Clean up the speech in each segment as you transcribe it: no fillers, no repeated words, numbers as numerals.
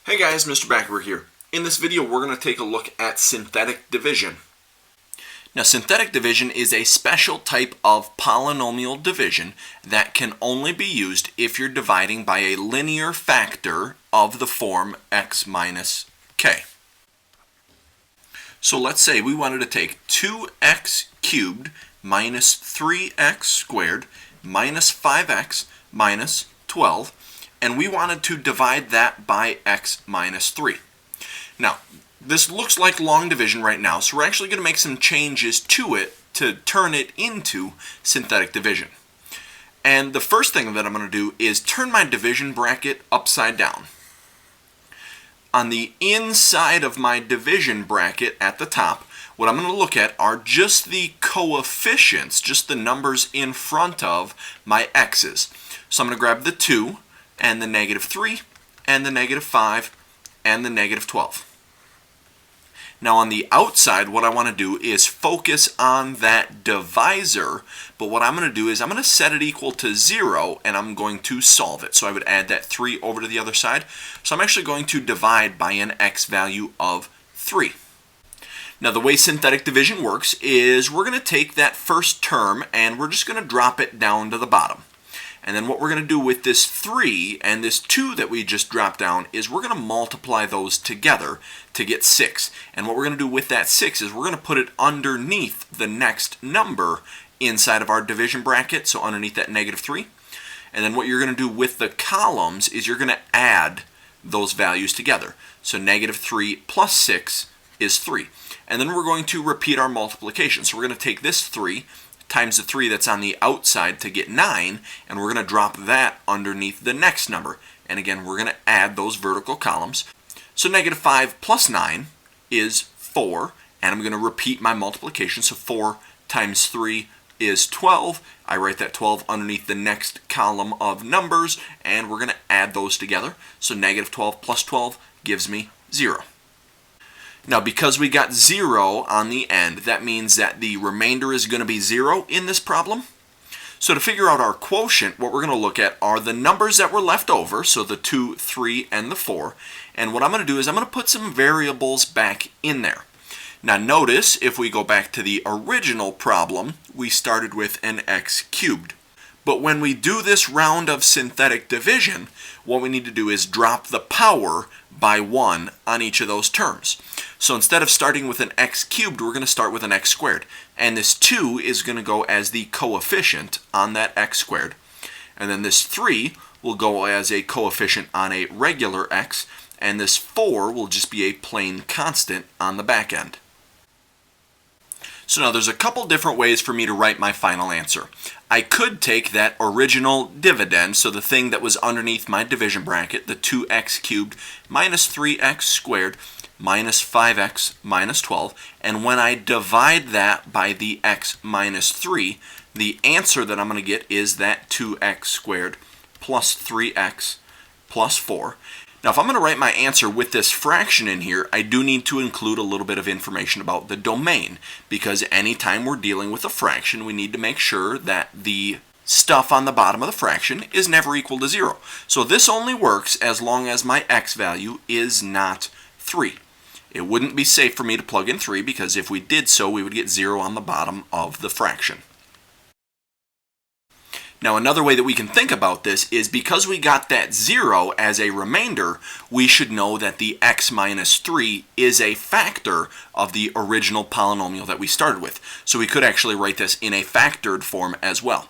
Hey guys, Mr. Backerberg here. In this video we're going to take a look at synthetic division. Now synthetic division is a special type of polynomial division that can only be used if you're dividing by a linear factor of the form x minus k. So let's say we wanted to take 2x cubed minus 3x squared minus 5x minus 12, and we wanted to divide that by x minus 3. Now, this looks like long division right now, so we're actually going to make some changes to it to turn it into synthetic division. And the first thing that I'm going to do is turn my division bracket upside down. On the inside of my division bracket at the top, what I'm going to look at are just the coefficients, just the numbers in front of my x's. So I'm going to grab the 2, and the negative 3, and the negative 5, and the negative 12. Now on the outside, what I want to do is focus on that divisor, but what I'm going to do is I'm going to set it equal to 0, and I'm going to solve it. So I would add that 3 over to the other side. So I'm actually going to divide by an x value of 3. Now the way synthetic division works is we're going to take that first term and we're just going to drop it down to the bottom. And then what we're going to do with this 3 and this 2 that we just dropped down is we're going to multiply those together to get 6. And what we're going to do with that 6 is we're going to put it underneath the next number inside of our division bracket, so underneath that negative 3. And then what you're going to do with the columns is you're going to add those values together. So negative 3 plus 6 is 3. And then we're going to repeat our multiplication. So we're going to take this 3 times the 3 that's on the outside to get 9, and we're going to drop that underneath the next number. And again, we're going to add those vertical columns. So negative 5 plus 9 is 4, and I'm going to repeat my multiplication. So 4 times 3 is 12. I write that 12 underneath the next column of numbers, and we're going to add those together. So negative 12 plus 12 gives me 0. Now, because we got 0 on the end, that means that the remainder is going to be 0 in this problem. So to figure out our quotient, what we're going to look at are the numbers that were left over, so the 2, 3, and the 4. And what I'm going to do is I'm going to put some variables back in there. Now notice, if we go back to the original problem, we started with an x cubed. But when we do this round of synthetic division, what we need to do is drop the power by 1 on each of those terms. So instead of starting with an x cubed, we're going to start with an x squared. And this 2 is going to go as the coefficient on that x squared. And then this 3 will go as a coefficient on a regular x. And this 4 will just be a plain constant on the back end. So now there's a couple different ways for me to write my final answer. I could take that original dividend, so the thing that was underneath my division bracket, the 2x cubed minus 3x squared minus 5x minus 12, and when I divide that by the x minus 3, the answer that I'm going to get is that 2x squared plus 3x plus 4. Now, if I'm going to write my answer with this fraction in here, I do need to include a little bit of information about the domain, because anytime we're dealing with a fraction, we need to make sure that the stuff on the bottom of the fraction is never equal to 0. So this only works as long as my x value is not 3. It wouldn't be safe for me to plug in 3, because if we did so, we would get 0 on the bottom of the fraction. Now another way that we can think about this is because we got that 0 as a remainder, we should know that the x minus 3 is a factor of the original polynomial that we started with. So we could actually write this in a factored form as well.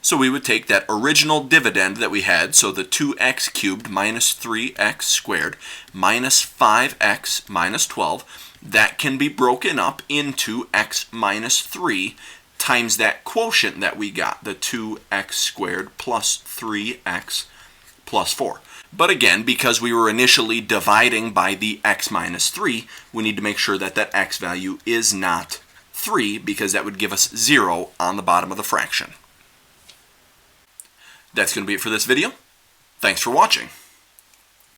So we would take that original dividend that we had, so the 2x cubed minus 3x squared minus 5x minus 12, that can be broken up into x minus 3 times that quotient that we got, the 2x squared plus 3x plus 4. But again, because we were initially dividing by the x minus 3, we need to make sure that that x value is not 3, because that would give us 0 on the bottom of the fraction. That's going to be it for this video. Thanks for watching.